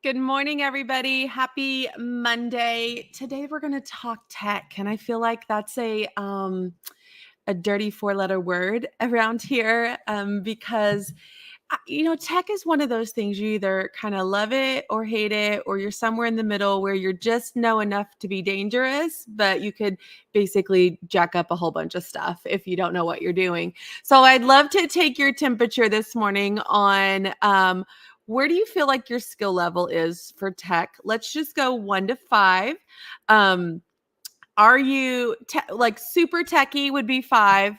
Good morning, everybody. Happy Monday. Today we're going to talk tech, and I feel like that's a dirty four-letter word around here because tech is one of those things you either kind of love it or hate it, or you're somewhere in the middle where you're just know enough to be dangerous, but you could basically jack up a whole bunch of stuff if you don't know what you're doing. So I'd love to take your temperature this morning on where do you feel like your skill level is for tech? Let's just go 1 to 5. Um, are you like super techie would be 5,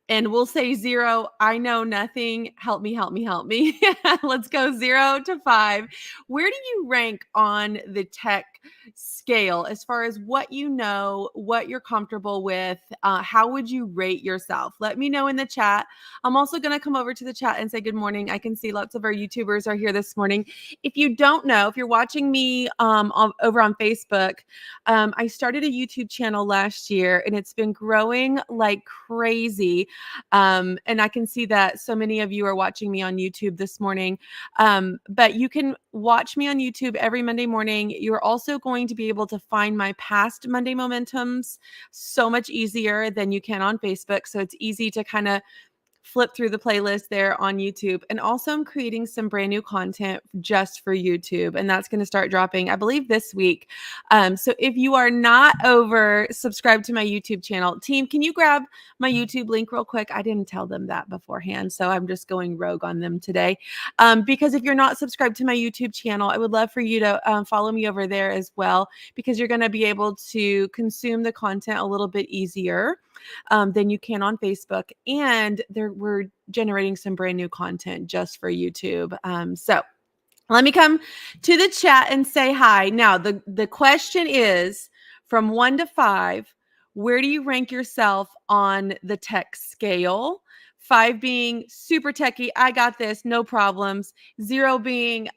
and we'll say 0. I know nothing. Help me, help me, help me. Let's go 0 to 5. Where do you rank on the tech scale as far as what you know, what you're comfortable with? How would you rate yourself? Let me know in the chat. I'm also going to come over to the chat and say good morning. I can see lots of our YouTubers are here this morning. If you don't know, if you're watching me over on Facebook, I started a YouTube channel last year and it's been growing like crazy. And I can see that so many of you are watching me on YouTube this morning. But you can watch me on YouTube every Monday morning. You're also going to be able to find my past Monday Momentums so much easier than you can on Facebook. So it's easy to kind of flip through the playlist there on YouTube. And also I'm creating some brand new content just for YouTube. And that's going to start dropping, I believe, this week. So if you are not over subscribed to my YouTube channel, team, can you grab my YouTube link real quick? I didn't tell them that beforehand, so I'm just going rogue on them today. Because if you're not subscribed to my YouTube channel, I would love for you to follow me over there as well, because you're going to be able to consume the content a little bit easier than you can on Facebook. And we're generating some brand new content just for YouTube. So let me come to the chat and say hi. Now, the question is from 1 to 5, where do you rank yourself on the tech scale? 5 being super techie, I got this, no problems. 0 being,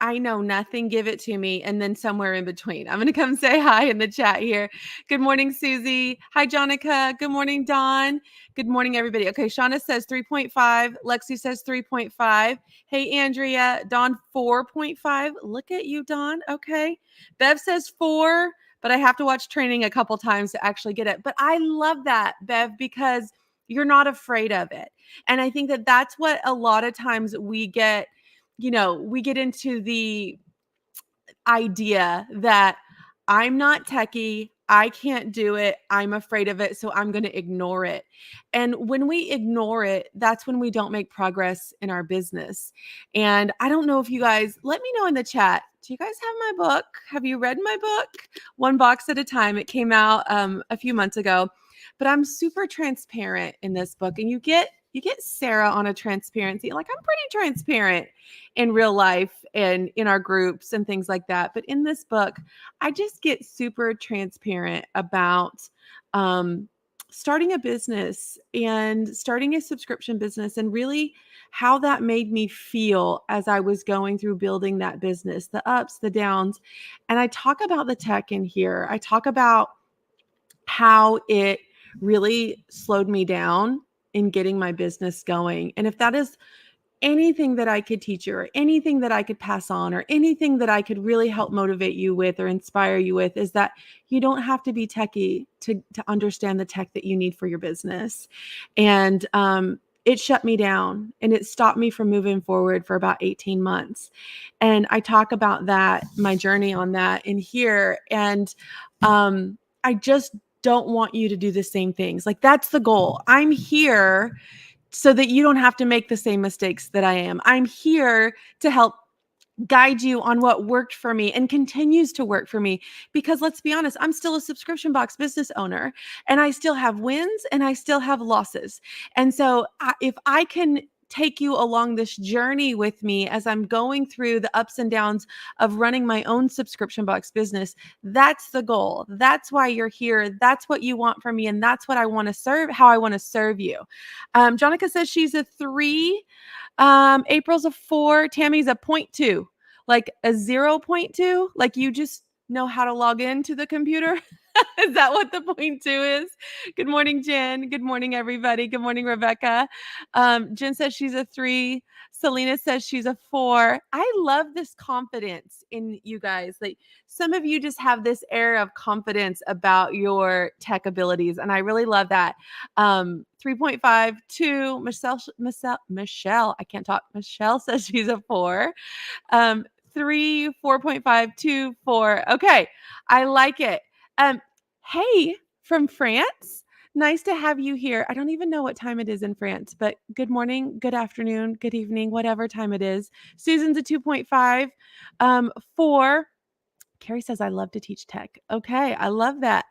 I know nothing, give it to me. And then somewhere in between. I'm going to come say hi in the chat here. Good morning, Susie. Hi, Jonica. Good morning, Dawn. Good morning, everybody. Okay, Shauna says 3.5. Lexi says 3.5. Hey, Andrea. Dawn, 4.5. Look at you, Dawn. Okay. Bev says 4, but I have to watch training a couple times to actually get it. But I love that, Bev, because you're not afraid of it. And I think that that's what a lot of times we get into the idea that I'm not techie, I can't do it, I'm afraid of it, so I'm going to ignore it. And when we ignore it, that's when we don't make progress in our business. And I don't know if you guys, let me know in the chat, do you guys have my book? Have you read my book? One Box at a Time. It came out a few months ago, but I'm super transparent in this book. And you get Sarah on a transparency. Like, I'm pretty transparent in real life and in our groups and things like that. But in this book, I just get super transparent about starting a business and starting a subscription business, and really how that made me feel as I was going through building that business, the ups, the downs. And I talk about the tech in here. I talk about how it really slowed me down in getting my business going. And if that is anything that I could teach you, or anything that I could pass on, or anything that I could really help motivate you with or inspire you with, is that you don't have to be techie to understand the tech that you need for your business. And it shut me down and it stopped me from moving forward for about 18 months. And I talk about that, my journey on that in here. And I just don't want you to do the same things. Like, that's the goal. I'm here so that you don't have to make the same mistakes that I am. I'm here to help guide you on what worked for me and continues to work for me. Because let's be honest, I'm still a subscription box business owner, and I still have wins and I still have losses. And so if I can take you along this journey with me as I'm going through the ups and downs of running my own subscription box business, that's the goal. That's why you're here. That's what you want from me. And that's what I want to serve, how I want to serve you. Jonica says she's a 3. April's a 4. Tammy's a 0.2, like a 0.2. Like, you just know how to log into the computer. Is that what the 0.2 is? Good morning, Jen. Good morning, everybody. Good morning, Rebecca. Jen says she's a 3. Selena says she's a 4. I love this confidence in you guys. Like some of you just have this air of confidence about your tech abilities, and I really love that. 3.5, 2. Michelle, I can't talk. Michelle says she's a 4. 3, 4.5, 2, 4. Okay, I like it. Hey, from France. Nice to have you here. I don't even know what time it is in France, but good morning, good afternoon, good evening, whatever time it is. Susan's a 2.5. 4. Carrie says, I love to teach tech. Okay, I love that.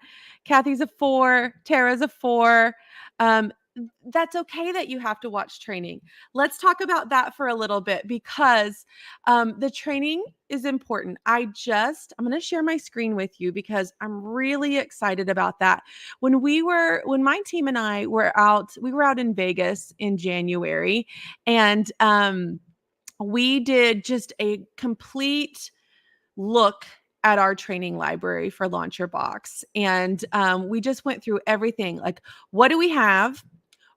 Kathy's a 4. Tara's a 4. Um, that's okay that you have to watch training. Let's talk about that for a little bit because the training is important. I'm going to share my screen with you because I'm really excited about that. When my team and I were out, we were out in Vegas in January, and we did just a complete look at our training library for Launch Your Box. And we just went through everything. Like, what do we have?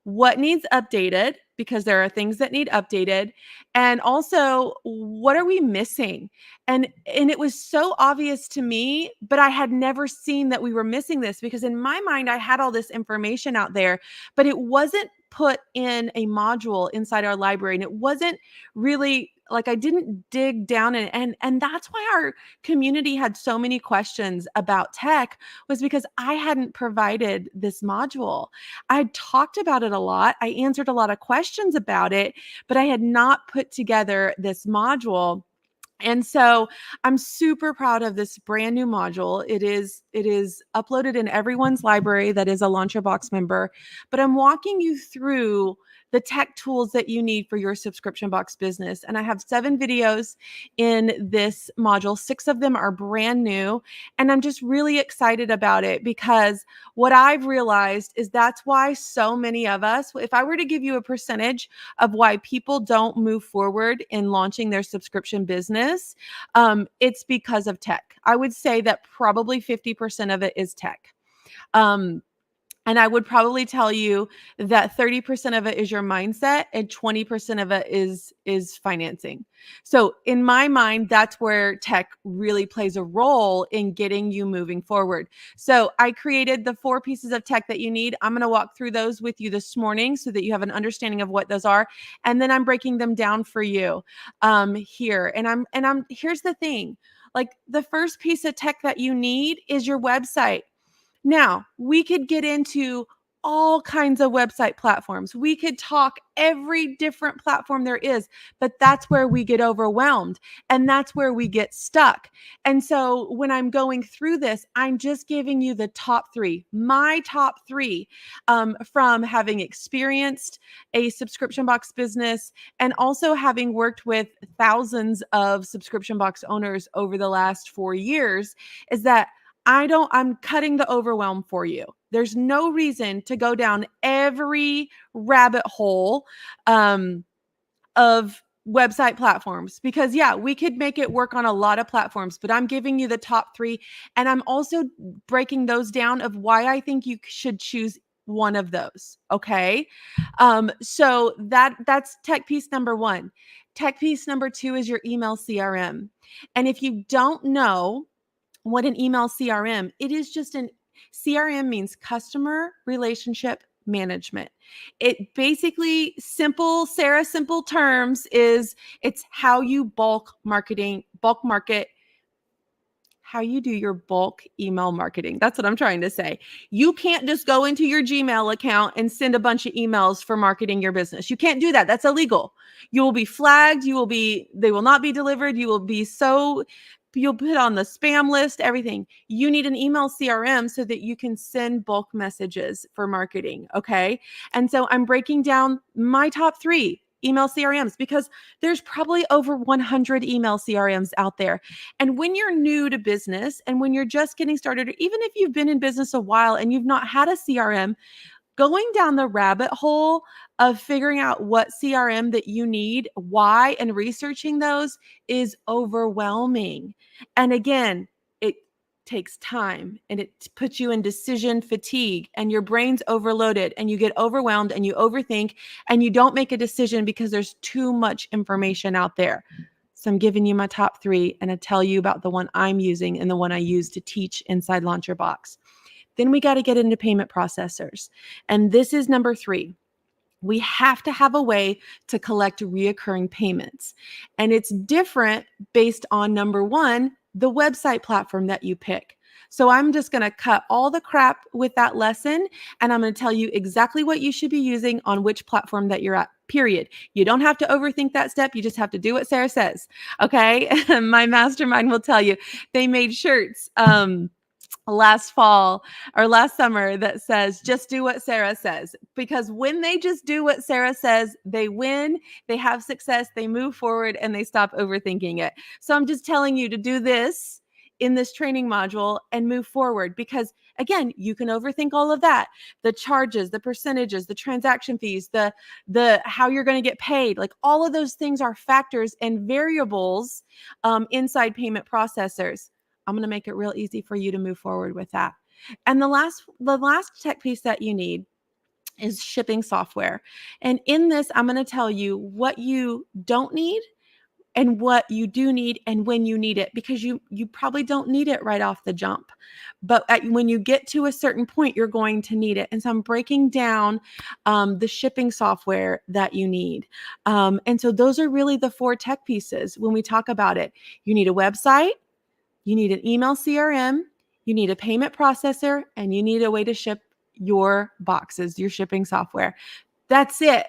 What needs updated? Because there are things that need updated. And also, what are we missing? And it was so obvious to me, but I had never seen that we were missing this because in my mind, I had all this information out there, but it wasn't put in a module inside our library. And it wasn't really like I didn't dig down and that's why our community had so many questions about tech was because I hadn't provided this module. I talked about it a lot. I answered a lot of questions about it, but I had not put together this module. And so I'm super proud of this brand new module. It is uploaded in everyone's library that is a Launch Your Box member, but I'm walking you through the tech tools that you need for your subscription box business. And I have 7 videos in this module. 6 of them are brand new. And I'm just really excited about it because what I've realized is that's why so many of us, if I were to give you a percentage of why people don't move forward in launching their subscription business, it's because of tech. I would say that probably 50% of it is tech. And I would probably tell you that 30% of it is your mindset and 20% of it is financing. So in my mind, that's where tech really plays a role in getting you moving forward. So I created the 4 pieces of tech that you need. I'm going to walk through those with you this morning so that you have an understanding of what those are. And then I'm breaking them down for you here. And here's the thing. Like the first piece of tech that you need is your website. Now, we could get into all kinds of website platforms. We could talk every different platform there is, but that's where we get overwhelmed and that's where we get stuck. And so when I'm going through this, I'm just giving you the top 3, my top 3 from having experienced a subscription box business and also having worked with thousands of subscription box owners over the last 4 years is that I'm cutting the overwhelm for you. There's no reason to go down every rabbit hole of website platforms because we could make it work on a lot of platforms, but I'm giving you the top 3. And I'm also breaking those down of why I think you should choose one of those. Okay. So that's tech piece number 1. Tech piece number 2 is your email CRM. And if you don't know what an email CRM, it is just CRM means customer relationship management. It basically simple terms it's how you bulk market, how you do your bulk email marketing. That's what I'm trying to say. You can't just go into your Gmail account and send a bunch of emails for marketing your business. You can't do that. That's illegal. You will be flagged. They will not be delivered. You'll put on the spam list, everything. You need an email CRM so that you can send bulk messages for marketing. Okay. And so I'm breaking down my top 3 email CRMs because there's probably over 100 email CRMs out there. And when you're new to business and when you're just getting started, or even if you've been in business a while and you've not had a CRM, going down the rabbit hole of figuring out what CRM that you need, why, and researching those is overwhelming. And again, takes time, and it puts you in decision fatigue, and your brain's overloaded, and you get overwhelmed, and you overthink, and you don't make a decision because there's too much information out there. So I'm giving you my top 3, and I tell you about the one I'm using and the one I use to teach inside Launch Your Box. Then we got to get into payment processors. And this is number 3. We have to have a way to collect reoccurring payments. And it's different based on, number 1, the website platform that you pick. So I'm just going to cut all the crap with that lesson, and I'm going to tell you exactly what you should be using on which platform that you're at, period. You don't have to overthink that step. You just have to do what Sarah says. Okay. My mastermind will tell you. They made shirts last fall or last summer that says, just do what Sarah says. Because when they just do what Sarah says, they win, they have success, they move forward, and they stop overthinking it. So I'm just telling you to do this in this training module and move forward, because again, you can overthink all of that. The charges, the percentages, the transaction fees, the how you're going to get paid, like all of those things are factors and variables inside payment processors. I'm going to make it real easy for you to move forward with that. And the last tech piece that you need is shipping software. And in this, I'm going to tell you what you don't need and what you do need and when you need it, because you probably don't need it right off the jump. But when you get to a certain point, you're going to need it. And so I'm breaking down the shipping software that you need. And so those are really the 4 tech pieces when we talk about it. You need a website. You need an email CRM, you need a payment processor, and you need a way to ship your boxes, your shipping software. That's it.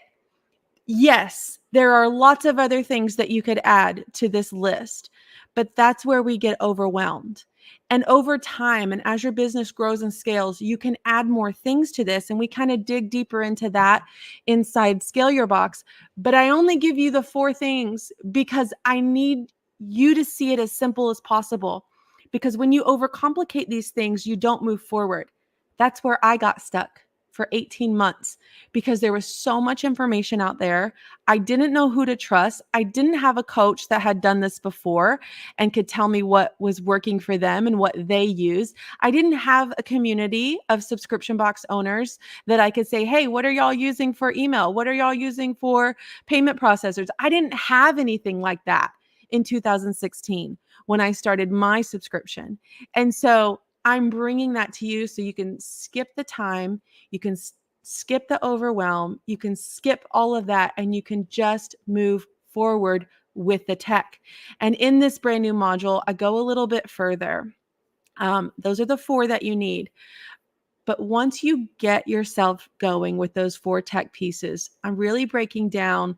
Yes, there are lots of other things that you could add to this list, but that's where we get overwhelmed. And over time, and as your business grows and scales, you can add more things to this. And we kind of dig deeper into that inside Scale Your Box. But I only give you the 4 things because I need you to see it as simple as possible. Because when you overcomplicate these things, you don't move forward. That's where I got stuck for 18 months because there was so much information out there. I didn't know who to trust. I didn't have a coach that had done this before and could tell me what was working for them and what they use. I didn't have a community of subscription box owners that I could say, hey, what are y'all using for email? What are y'all using for payment processors? I didn't have anything like that in 2016 when I started my subscription. And so I'm bringing that to you so you can skip the time, you can skip the overwhelm, you can skip all of that, and you can just move forward with the tech. And in this brand new module, I go a little bit further. Those are the 4 that you need. But once you get yourself going with those 4 tech pieces, I'm really breaking down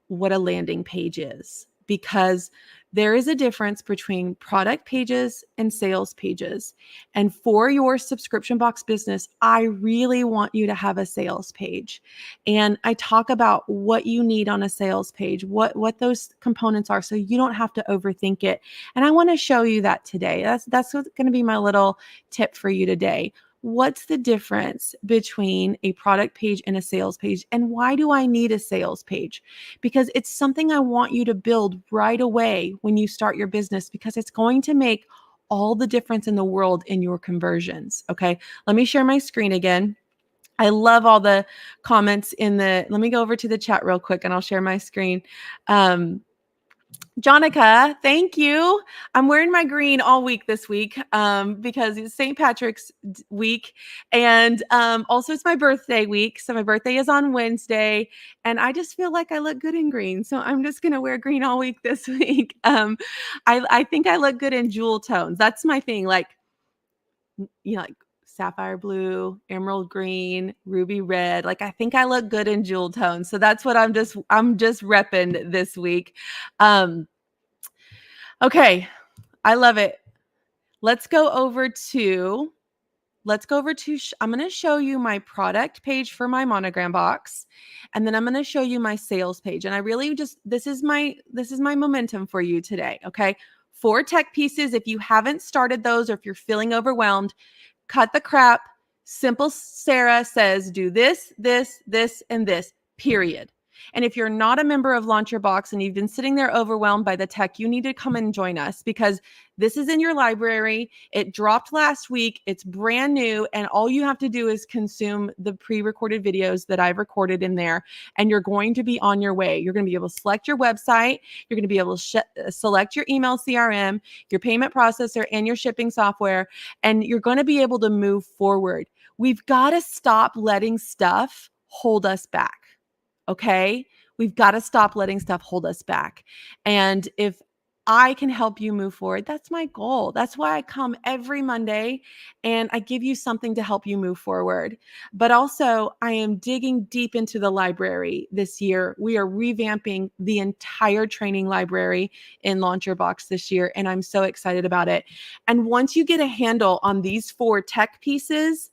what a landing page is, because there is a difference between product pages and sales pages. And for your subscription box business, I really want you to have a sales page. And I talk about what you need on a sales page, what those components are, so you don't have to overthink it. And I want to show you that today. That's what's going to be my little tip for you today. What's the difference between a product page and a sales page? And why do I need a sales page? Because it's something I want you to build right away when you start your business, because it's going to make all the difference in the world in your conversions. Okay, let me share my screen again. I love all the comments let me go over to the chat real quick and I'll share my screen. Jonica, thank you. I'm wearing my green all week this week because it's St. Patrick's week. And also it's my birthday week. So my birthday is on Wednesday. And I just feel like I look good in green. So I'm just going to wear green all week this week. I think I look good in jewel tones. That's my thing. Like, like sapphire blue, emerald green, ruby red. Like, I think I look good in jewel tones. So that's what I'm just repping this week. Okay. I love it. Let's go over to, I'm going to show you my product page for my monogram box. And then I'm going to show you my sales page. And I really this is my momentum for you today. Okay. 4 tech pieces. If you haven't started those, or if you're feeling overwhelmed, cut the crap. Simple Sarah says, do this, this, this, and this, period. And if you're not a member of Launch Your Box and you've been sitting there overwhelmed by the tech, you need to come and join us because this is in your library. It dropped last week. It's brand new. And all you have to do is consume the pre-recorded videos that I've recorded in there. And you're going to be on your way. You're going to be able to select your website. You're going to be able to select your email CRM, your payment processor, and your shipping software. And you're going to be able to move forward. We've got to stop letting stuff hold us back. Okay? We've got to stop letting stuff hold us back. And if I can help you move forward, that's my goal. That's why I come every Monday and I give you something to help you move forward. But also, I am digging deep into the library this year. We are revamping the entire training library in Launch Your Box this year, and I'm so excited about it. And once you get a handle on these 4 tech pieces,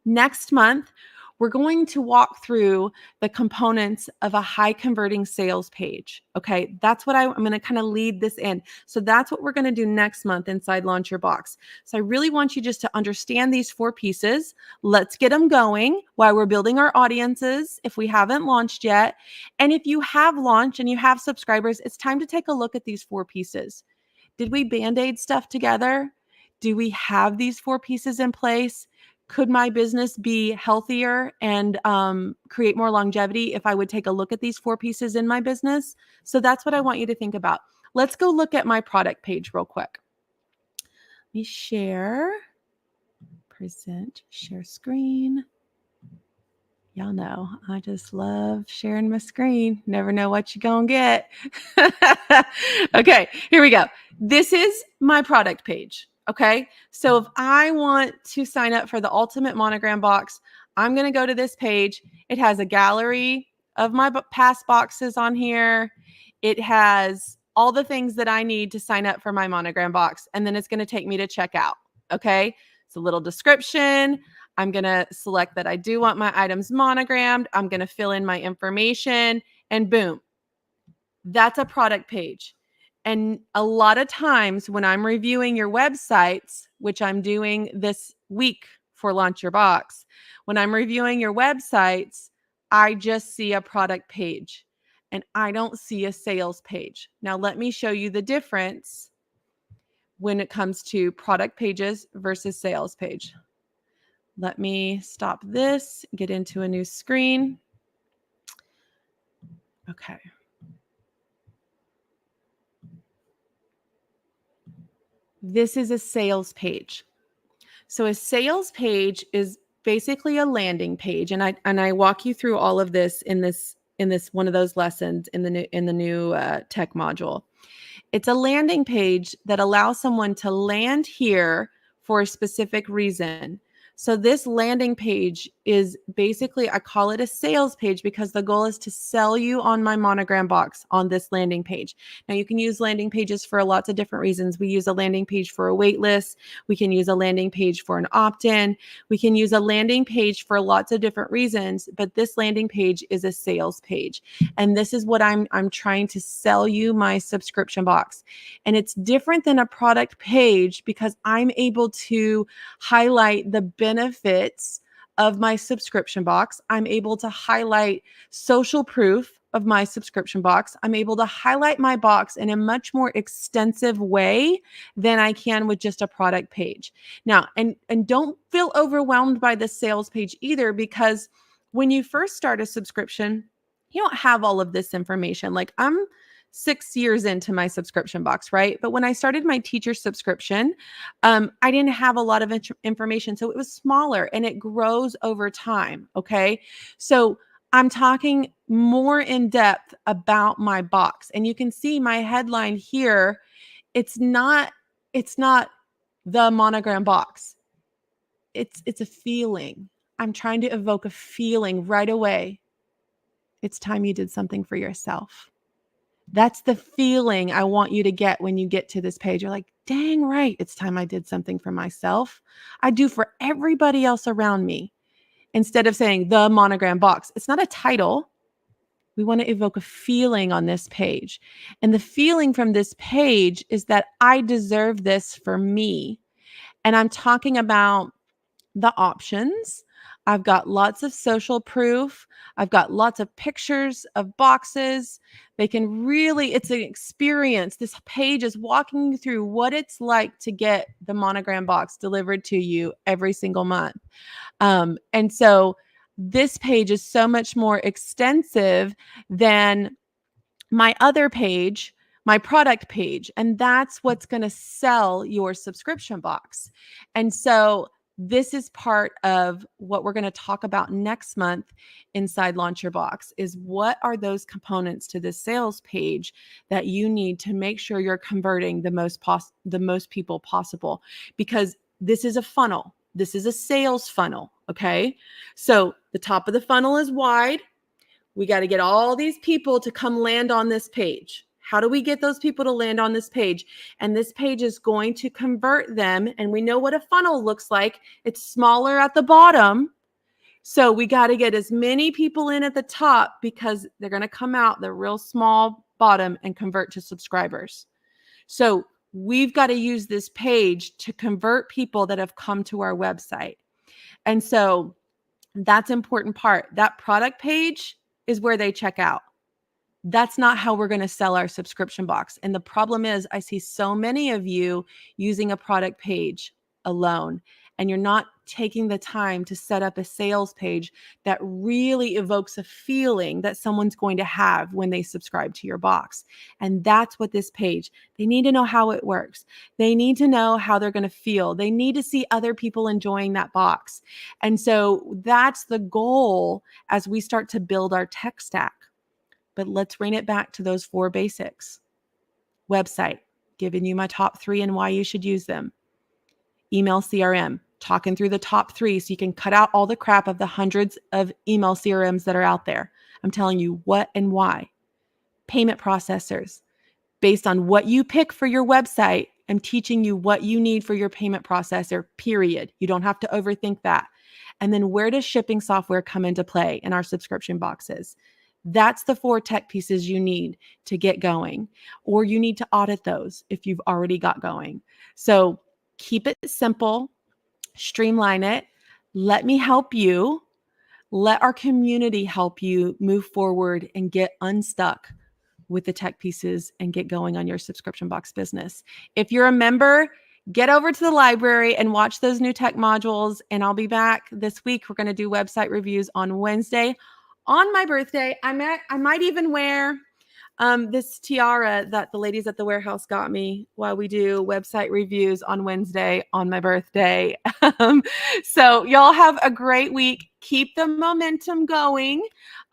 next month, we're going to walk through the components of a high converting sales page. Okay, that's what I'm going to kind of lead this in. So that's what we're going to do next month inside Launch Your Box. So I really want you just to understand these 4 pieces. Let's get them going while we're building our audiences if we haven't launched yet. And if you have launched and you have subscribers, it's time to take a look at these 4 pieces. Did we Band-Aid stuff together? Do we have these 4 pieces in place? Could my business be healthier and create more longevity if I would take a look at these 4 pieces in my business? So that's what I want you to think about. Let's go look at my product page real quick. Let me share, present, share screen. Y'all know, I just love sharing my screen. Never know what you're going to get. Okay, here we go. This is my product page. Okay, so if I want to sign up for the Ultimate Monogram Box, I'm going to go to this page. It has a gallery of my past boxes on here. It has all the things that I need to sign up for my Monogram Box, and then it's going to take me to checkout. Okay, it's a little description. I'm going to select that I do want my items monogrammed. I'm going to fill in my information, and boom, that's a product page. And a lot of times when I'm reviewing your websites, which I'm doing this week for Launch Your Box, when I'm reviewing your websites, I just see a product page and I don't see a sales page. Now, let me show you the difference when it comes to product pages versus sales page. Let me stop this, get into a new screen. Okay. This is a sales page. So a sales page is basically a landing page, and I walk you through all of this in this one of those lessons in the new tech module. It's a landing page that allows someone to land here for a specific reason. So this landing page is basically, I call it a sales page because the goal is to sell you on my Monogram Box on this landing page. Now you can use landing pages for lots of different reasons. We use a landing page for a wait list. We can use a landing page for an opt-in. We can use a landing page for lots of different reasons, but this landing page is a sales page. And this is what I'm trying to sell you my subscription box. And it's different than a product page because I'm able to highlight the benefits of my subscription box. I'm able to highlight social proof of my subscription box. I'm able to highlight my box in a much more extensive way than I can with just a product page. Now, and don't feel overwhelmed by the sales page either, because when you first start a subscription, you don't have all of this information. Like I'm 6 years into my subscription box, right? But when I started my teacher subscription, I didn't have a lot of information. So it was smaller and it grows over time. Okay. So I'm talking more in depth about my box, and you can see my headline here. It's not the Monogram Box. It's a feeling. I'm trying to evoke a feeling right away. It's time you did something for yourself. That's the feeling I want you to get when you get to this page. You're like, dang right, it's time I did something for myself. I do for everybody else around me. Instead of saying the Monogram Box, it's not a title. We want to evoke a feeling on this page. And the feeling from this page is that I deserve this for me. And I'm talking about the options. I've got lots of social proof. I've got lots of pictures of boxes. They can really, it's an experience. This page is walking you through what it's like to get the Monogram box delivered to you every single month. And so this page is so much more extensive than my other page, my product page, and that's what's going to sell your subscription box. And so this is part of what we're going to talk about next month inside Launch Your Box is what are those components to this sales page that you need to make sure you're converting the most people possible, because this is a funnel. This is a sales funnel, okay? So the top of the funnel is wide. We got to get all these people to come land on this page. How do we get those people to land on this page? And this page is going to convert them. And we know what a funnel looks like. It's smaller at the bottom. So we got to get as many people in at the top because they're going to come out the real small bottom and convert to subscribers. So we've got to use this page to convert people that have come to our website. And so that's an important part. That product page is where they check out. That's not how we're going to sell our subscription box. And the problem is I see so many of you using a product page alone, and you're not taking the time to set up a sales page that really evokes a feeling that someone's going to have when they subscribe to your box. And that's what this page, they need to know how it works. They need to know how they're going to feel. They need to see other people enjoying that box. And so that's the goal as we start to build our tech stack. But let's bring it back to those 4 basics. Website, giving you my top 3 and why you should use them. Email CRM, talking through the top 3 so you can cut out all the crap of the hundreds of email CRMs that are out there. I'm telling you what and why. Payment processors, based on what you pick for your website, I'm teaching you what you need for your payment processor, period. You don't have to overthink that. And then where does shipping software come into play in our subscription boxes? That's the 4 tech pieces you need to get going, or you need to audit those if you've already got going. So keep it simple, streamline it. Let me help you. Let our community help you move forward and get unstuck with the tech pieces and get going on your subscription box business. If you're a member, get over to the library and watch those new tech modules. And I'll be back this week. We're going to do website reviews on Wednesday. On my birthday, I might even wear this tiara that the ladies at the warehouse got me while we do website reviews on Wednesday on my birthday. So y'all have a great week. Keep the momentum going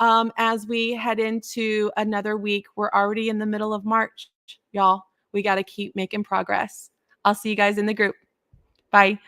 as we head into another week. We're already in the middle of March, y'all. We got to keep making progress. I'll see you guys in the group. Bye.